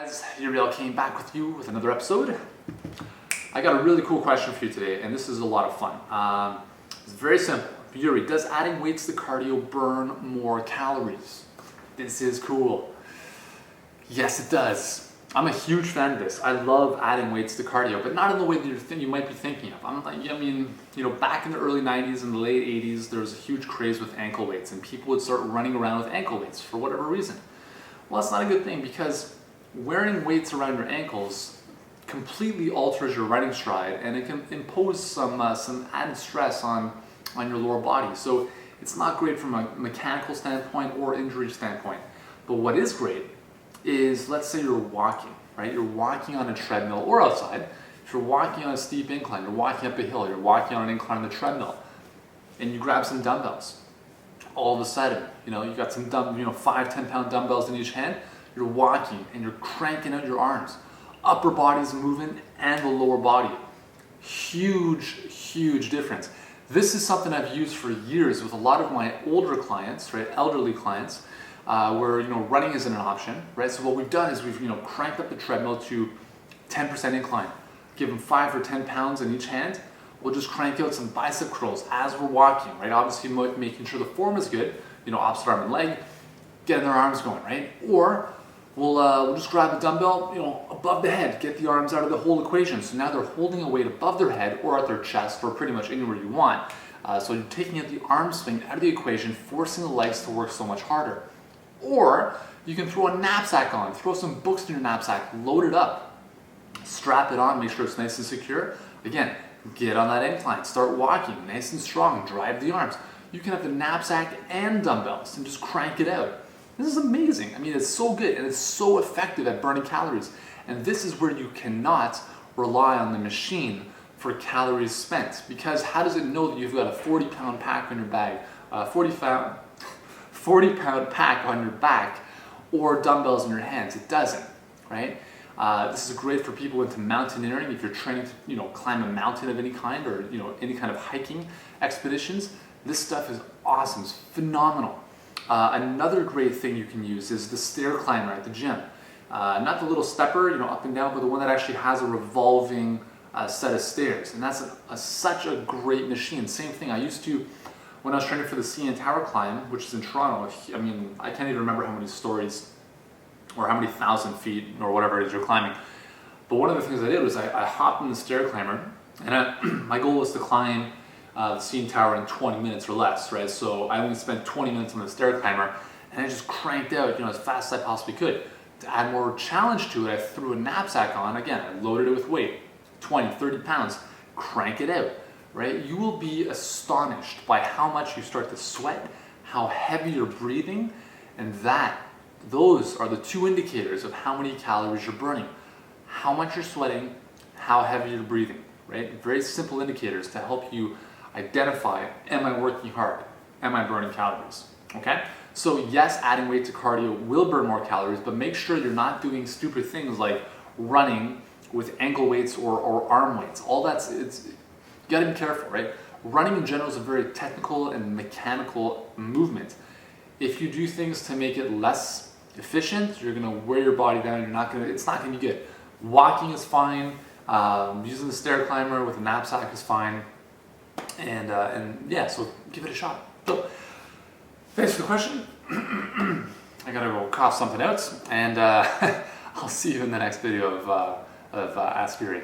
Guys, Uriel came back with you with another episode. I got a really cool question for you today, and this is a lot of fun. It's very simple. Yuri, does adding weights to cardio burn more calories? This is cool. Yes, it does. I'm a huge fan of this. I love adding weights to cardio, but not in the way that you might be thinking of. Back in the early 90s and the late 80s, there was a huge craze with ankle weights, and people would start running around with ankle weights for whatever reason. Well, that's not a good thing, because wearing weights around your ankles completely alters your running stride, and it can impose some added stress on your lower body. So it's not great from a mechanical standpoint or injury standpoint. But what is great is, let's say you're walking, right? You're walking on a treadmill or outside. If you're walking on a steep incline, you're walking up a hill, you're walking on an incline on the treadmill, and you grab some dumbbells. All of a sudden, you got some 5-10 pound dumbbells in each hand. You're walking and you're cranking out your arms. Upper body's moving and the lower body. Huge difference. This is something I've used for years with a lot of my older clients, right? Elderly clients, where running isn't an option, right? So what we've done is we've cranked up the treadmill to 10% incline. Give them 5 or 10 pounds in each hand. We'll just crank out some bicep curls as we're walking, right? Obviously making sure the form is good, opposite arm and leg, getting their arms going, right? Or we'll just grab a dumbbell, above the head, get the arms out of the whole equation. So now they're holding a weight above their head or at their chest or pretty much anywhere you want. So you're taking out the arm swing out of the equation, forcing the legs to work so much harder. Or you can throw a knapsack on, throw some books in your knapsack, load it up, strap it on, make sure it's nice and secure. Again, get on that incline, start walking, nice and strong, drive the arms. You can have the knapsack and dumbbells and just crank it out. This is amazing. It's so good and it's so effective at burning calories. And this is where you cannot rely on the machine for calories spent, because how does it know that you've got a 40-pound pack on your bag, 40-pound pack on your back, or dumbbells in your hands? It doesn't, right? This is great for people into mountaineering. If you're training to, climb a mountain of any kind, or any kind of hiking expeditions, this stuff is awesome. It's phenomenal. Another great thing you can use is the Stair Climber at the gym. Not the little stepper, up and down, but the one that actually has a revolving set of stairs. And that's such a great machine. Same thing I used to, when I was training for the CN Tower climb, which is in Toronto. I can't even remember how many stories or how many thousand feet or whatever it is you're climbing. But one of the things I did was I hopped in the Stair Climber, and my goal was to climb the CN Tower in 20 minutes or less, right? So I only spent 20 minutes on the Stair Climber, and I just cranked out, as fast as I possibly could. To add more challenge to it, I threw a knapsack on. Again, I loaded it with weight, 20, 30 pounds, crank it out, right? You will be astonished by how much you start to sweat, how heavy you're breathing, and those are the two indicators of how many calories you're burning. How much you're sweating, how heavy you're breathing, right? Very simple indicators to help you identify, am I working hard? Am I burning calories? Okay? So yes, adding weight to cardio will burn more calories, but make sure you're not doing stupid things like running with ankle weights or arm weights. You gotta be careful, right? Running in general is a very technical and mechanical movement. If you do things to make it less efficient, you're gonna wear your body down, it's not gonna be good. Walking is fine, using the Stair Climber with a knapsack is fine. And yeah, so give it a shot. So, thanks for the question. I gotta go cough something out, and I'll see you in the next video of Ask Yuri.